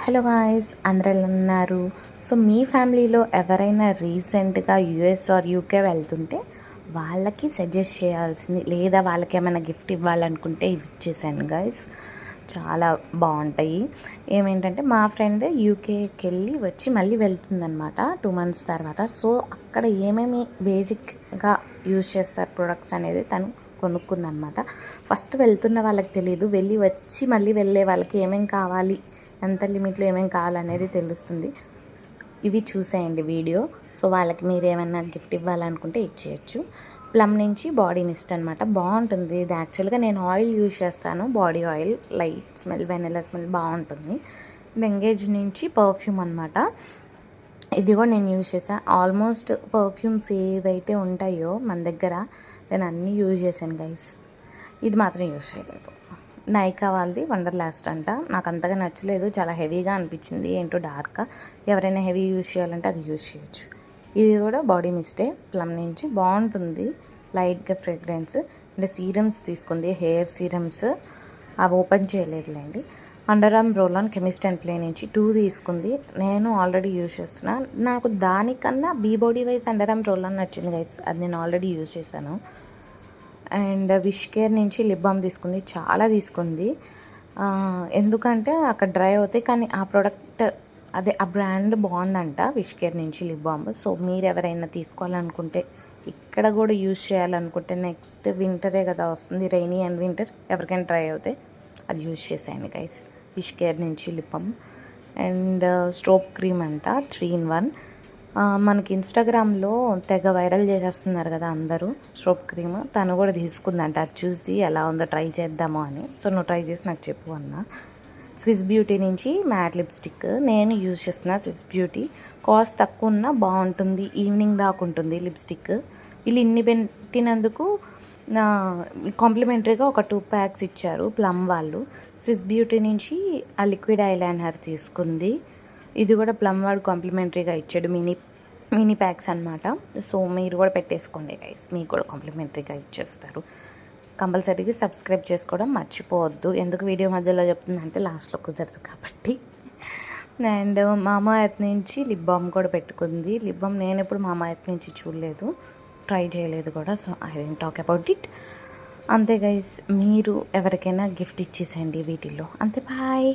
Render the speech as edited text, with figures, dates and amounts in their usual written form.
Hello guys, అందరూ ఎలా ఉన్నారు? సో మీ ఫ్యామిలీలో ఎవరైనా రీసెంట్గా యూఎస్ ఆర్ యూకే వెళ్తుంటే వాళ్ళకి సజెస్ట్ చేయాల్సింది లేదా వాళ్ళకి ఏమైనా గిఫ్ట్ ఇవ్వాలనుకుంటే ఇవి ఇచ్చేసాను గాయస్. చాలా బాగుంటాయి. ఏమేంటంటే మా ఫ్రెండ్ యూకేకి వెళ్ళి వచ్చి మళ్ళీ వెళ్తుందనమాట 2 months తర్వాత. సో అక్కడ ఏమేమి బేసిక్గా యూజ్ చేస్తారు ప్రొడక్ట్స్ అనేది తను కొనుక్కుందనమాట. ఫస్ట్ వెళ్తున్న వాళ్ళకి తెలియదు, వెళ్ళి వచ్చి మళ్ళీ వెళ్ళే వాళ్ళకి ఏమేమి కావాలి, ఎంత లిమిట్లో ఏమేమి కావాలనేది తెలుస్తుంది. ఇవి చూసేయండి వీడియో. సో వాళ్ళకి మీరు ఏమైనా గిఫ్ట్ ఇవ్వాలనుకుంటే ఇచ్చేయచ్చు. ప్లమ్ నుంచి బాడీ మిస్ట్ అనమాట, బాగుంటుంది ఇది. యాక్చువల్గా నేను ఆయిల్ యూజ్ చేస్తాను, body oil, light smell, vanilla smell బాగుంటుంది. ఎంగేజ్ నుంచి పర్ఫ్యూమ్ అనమాట, ఇది కూడా నేను యూజ్ చేశాను. ఆల్మోస్ట్ పర్ఫ్యూమ్స్ ఏవైతే ఉంటాయో మన దగ్గర నేను అన్నీ యూజ్ చేశాను గైస్. ఇది మాత్రం యూజ్ చేయలేదు. నైకా వాళ్ళది వండర్ లాస్ట్ అంట, నాకు అంతగా నచ్చలేదు, చాలా హెవీగా అనిపించింది, ఏంటో డార్క్గా. ఎవరైనా హెవీ యూజ్ చేయాలంటే అది యూజ్ చేయొచ్చు. ఇది కూడా బాడీ మిస్టే, ప్లమ్ నుంచి బాగుంటుంది, లైట్గా ఫ్రేగ్రెన్స్. అంటే సీరమ్స్ తీసుకుంది, హెయిర్ సీరమ్స్, అవి ఓపెన్ చేయలేదులేండి. Under arm roll on chemist and play నుంచి 2 తీసుకుంది, నేను ఆల్రెడీ యూజ్ చేస్తున్నా. నాకు దానికన్నా be body wise under arm roll on నచ్చింది గైస్, అది నేను ఆల్రెడీ యూజ్ చేశాను. అండ్ విష్ కేర్ నుంచి లిప్ బామ్ తీసుకుంది, చాలా తీసుకుంది. ఎందుకంటే అక్కడ డ్రై అవుతాయి, కానీ ఆ ప్రోడక్ట్ అదే ఆ బ్రాండ్ బాగుందంట, విష్ కేర్ నుంచి లిప్ బామ్. సో మీరు ఎవరైనా తీసుకోవాలనుకుంటే, ఇక్కడ కూడా యూజ్ చేయాలనుకుంటే, నెక్స్ట్ వింటరే కదా వస్తుంది, రైనీ అండ్ వింటర్, ఎవరికైనా డ్రై అవుతాయి, అది యూజ్ చేసేయండి గైస్. విష్ కేర్ నుంచి లిప్ బామ్. అండ్ స్ట్రోప్ క్రీమ్ అంట, 3 in 1. మనకి ఇన్స్టాగ్రామ్లో తెగ వైరల్ చేసేస్తున్నారు కదా అందరూ స్ట్రోప్ క్రీమ్, తను కూడా తీసుకుందంట. అది చూసి ఎలా ఉందో ట్రై చేద్దాము అని. సో నువ్వు ట్రై చేసి నాకు చెప్పు అన్న. స్విస్ బ్యూటీ నుంచి మ్యాట్ లిప్స్టిక్ నేను యూజ్ చేస్తున్నా, స్విస్ బ్యూటీ. కాస్ట్ తక్కువ ఉన్నా బాగుంటుంది, ఈవినింగ్ దాకా ఉంటుంది లిప్స్టిక్. వీళ్ళు ఇన్ని పెట్టినందుకు కాంప్లిమెంటరీగా ఒక 2 packs ఇచ్చారు ప్లమ్ వాళ్ళు. స్విస్ బ్యూటీ నుంచి ఆ లిక్విడ్ ఐలైనర్ తీసుకుంది, ఇది కూడా ప్లమ్ వాడు కాంప్లిమెంటరీగా ఇచ్చాడు, మినీ ప్యాక్స్ అనమాట. సో మీరు కూడా పెట్టేసుకోండి గైస్, మీకు కూడా కాంప్లిమెంటరీగా ఇచ్చేస్తారు. కంపల్సరీగా సబ్స్క్రైబ్ చేసుకోవడం మర్చిపోవద్దు. ఎందుకు వీడియో మధ్యలో చెప్తుందంటే లాస్ట్లో కుదరదు కాబట్టి. అండ్ మామా ఎర్త్ నుంచి లిప్ బామ్ కూడా పెట్టుకుంది. లిప్ బామ్ నేను ఎప్పుడు మామా ఎర్త్ నుంచి చూడలేదు, ట్రై చేయలేదు కూడా, so I don't talk about it. అంతే గైస్, మీరు ఎవరికైనా గిఫ్ట్ ఇచ్చేసేయండి వీటిల్లో. అంతే, బాయ్.